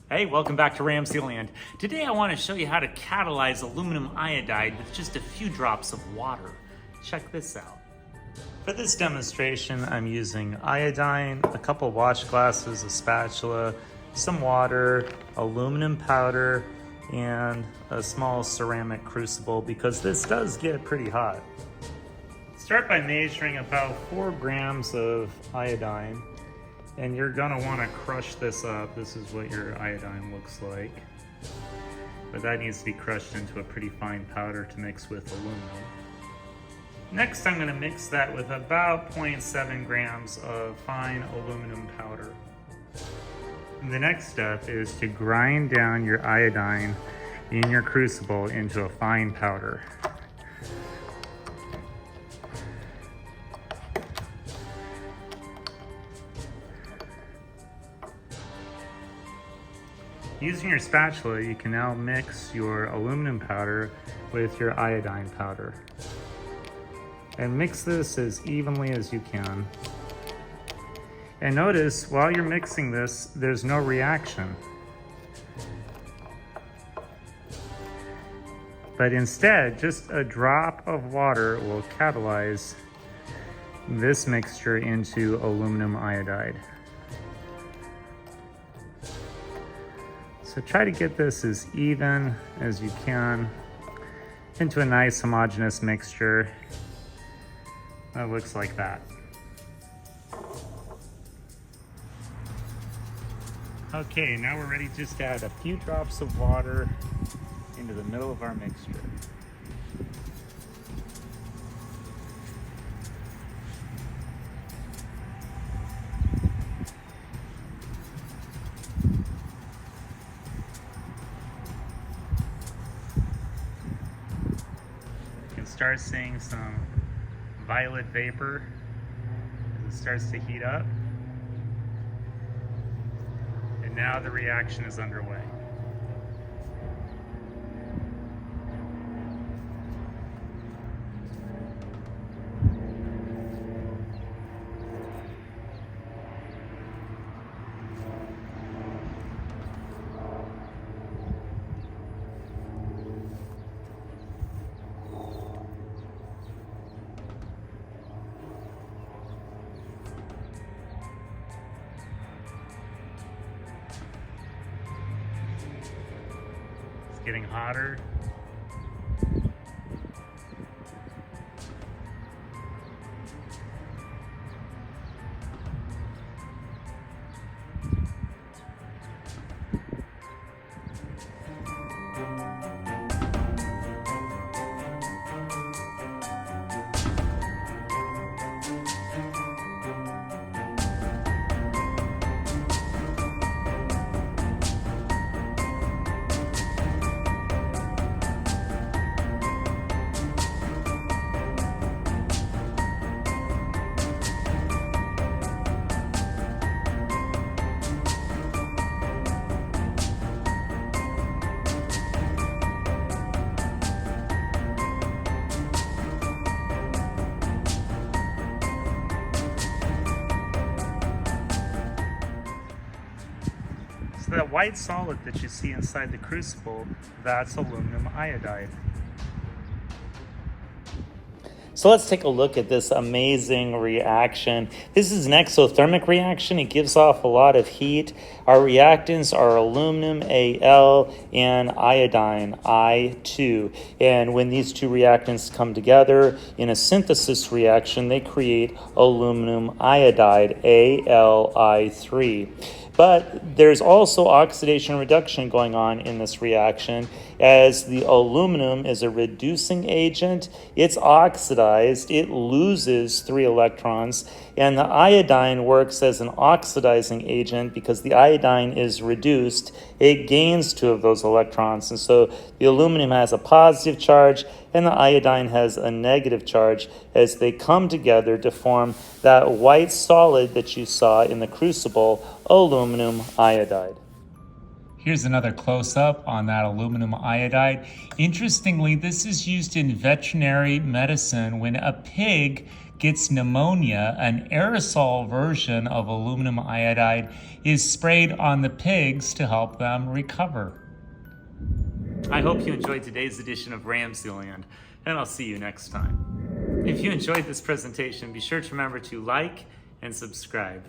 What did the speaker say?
Hey, welcome back to RamZland. Today I want to show you how to catalyze aluminum iodide with just a few drops of water. Check this out. For this demonstration, I'm using iodine, a couple wash glasses, a spatula, some water, aluminum powder, and a small ceramic crucible because this does get pretty hot. Start by measuring about 4 grams of iodine. And you're gonna wanna crush this up. This is what your iodine looks like. But that needs to be crushed into a pretty fine powder to mix with aluminum. Next, I'm gonna mix that with about 0.7 grams of fine aluminum powder. And the next step is to grind down your iodine in your crucible into a fine powder. Using your spatula, you can now mix your aluminum powder with your iodine powder. And mix this as evenly as you can. And notice, while you're mixing this, there's no reaction. But instead, just a drop of water will catalyze this mixture into aluminum iodide. So try to get this as even as you can into a nice homogeneous mixture that looks like that. Okay, now we're ready just to add a few drops of water into the middle of our mixture. Start seeing some violet vapor as it starts to heat up. And now the reaction is underway. Getting hotter. So that white solid that you see inside the crucible, that's aluminum iodide. So let's take a look at this amazing reaction. This is an exothermic reaction. It gives off a lot of heat. Our reactants are aluminum, Al, and iodine, I2. And when these two reactants come together in a synthesis reaction, they create aluminum iodide, AlI3. But there's also oxidation reduction going on in this reaction. As the aluminum is a reducing agent, it's oxidized, it loses 3 electrons, and the iodine works as an oxidizing agent because the iodine is reduced, it gains 2 of those electrons. And so the aluminum has a positive charge and the iodine has a negative charge as they come together to form that white solid that you saw in the crucible, aluminum iodide. Here's another close-up on that aluminum iodide. Interestingly, this is used in veterinary medicine when a pig gets pneumonia, an aerosol version of aluminum iodide is sprayed on the pigs to help them recover. I hope you enjoyed today's edition of RamZland, and I'll see you next time. If you enjoyed this presentation, be sure to remember to like and subscribe.